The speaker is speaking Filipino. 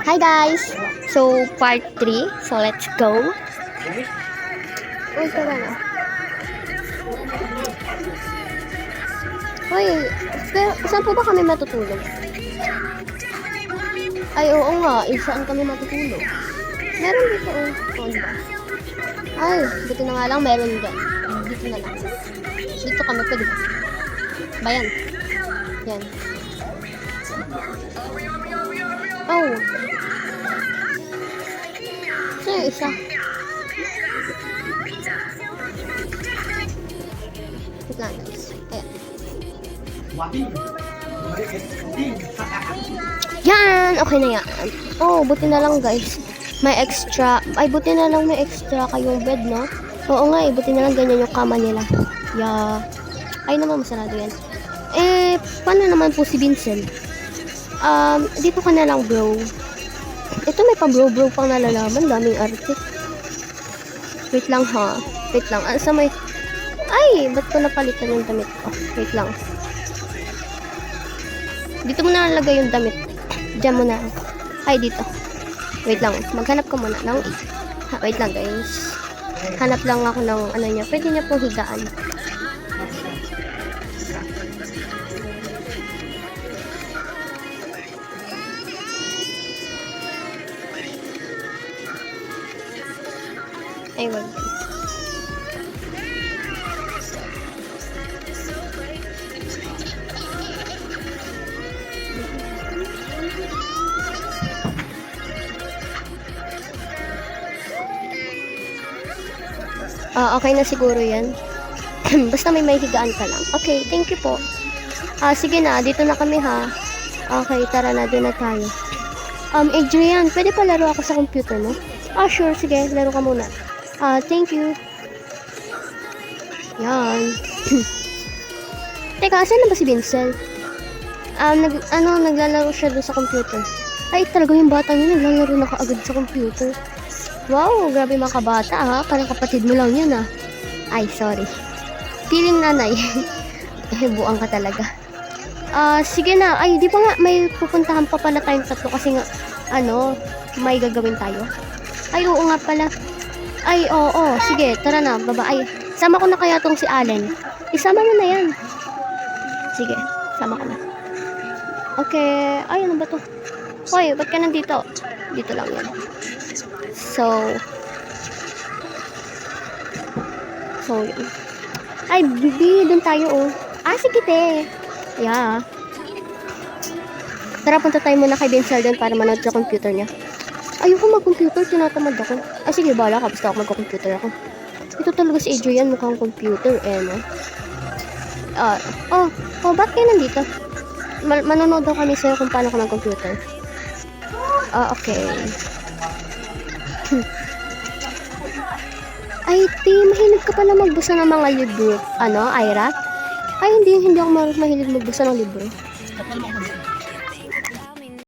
Hi guys! So, part 3. So, let's go. Uy, tara na. Uy, pero saan po ba kami matutulog? Ay, oo nga. Saan kami matutulog? Meron dito, oh. Oh, diba? Ay, buti na nga lang meron dyan. Dito na lang. Dito kami, pwede ba? Bayan. Yan. Oh. So, yung isa. Wait lang, guys. Ayan. Yan! Okay na yan. Oh, buti na lang, guys. May extra. Ay, buti na lang may extra kayong bed, no? Oo nga, buti na lang ganyan yung kama nila. Yeah. Ay naman, masarado yan. Eh, paano naman po si Vincent? Dito ka na lang, bro. Ito may pa-bro-bro pang nalalaman. Daming arte. Wait lang, ha? Wait lang. Sa may... Ay, ba't ko napalitan yung damit ko? Wait lang. Dito mo na nalagay yung damit. Diyan mo na. Ay, dito. Wait lang. Maghanap ko muna ng... wait lang, guys. Hanap lang ako ng ano niya. Pwede niya pong higaan. Ay, wag. Okay na siguro yan. Basta may higaan ka lang. Okay, thank you po. Sige na, dito na kami ha. Okay, tara na, din na tayo. Adrian, pwede pa laro ako sa computer mo? Sure, sige, laro ka muna. Thank you. Yan. Teka, saan na ba si Vincent? Naglalaro siya doon sa computer. Ay, talaga yung bata niya, naglalaro na kaagad sa computer. Wow, grabe mga kabata ha. Parang kapatid mo lang yun ha. Ay, sorry. Feeling nanay. Buang ka talaga. Sige na. Ay, di ba nga may pupuntahan pa pala tayong tatlo kasi nga, may gagawin tayo. Ay, oo nga pala. Ay, oo. Sige, tara na. Baba. Ay, sama ko na kaya tong si Allen. Isama mo na yan. Sige, sama ka na. Okay. Ay, ano ba to? Hoy, ba't ka nandito? Dito lang yan. So, yun. Ay, bibi, dun tayo, oh. Sige, te. Yeah. Tara, punta tayo muna kay Vincent doon para manood sa computer niya. Ayoko mag-computer, tinatamad ako. Sige, bala ka, basta ako mag-computer ako. Ito talaga si Adrian, mukhang computer, no? Ba't kayo nandito? Manonood daw kami sa'yo kung paano ka mag-computer. Okay. Ay, mahilig ka pala magbasa ng mga libro. Ira? Ay, hindi ako mahilig magbasa ng libro.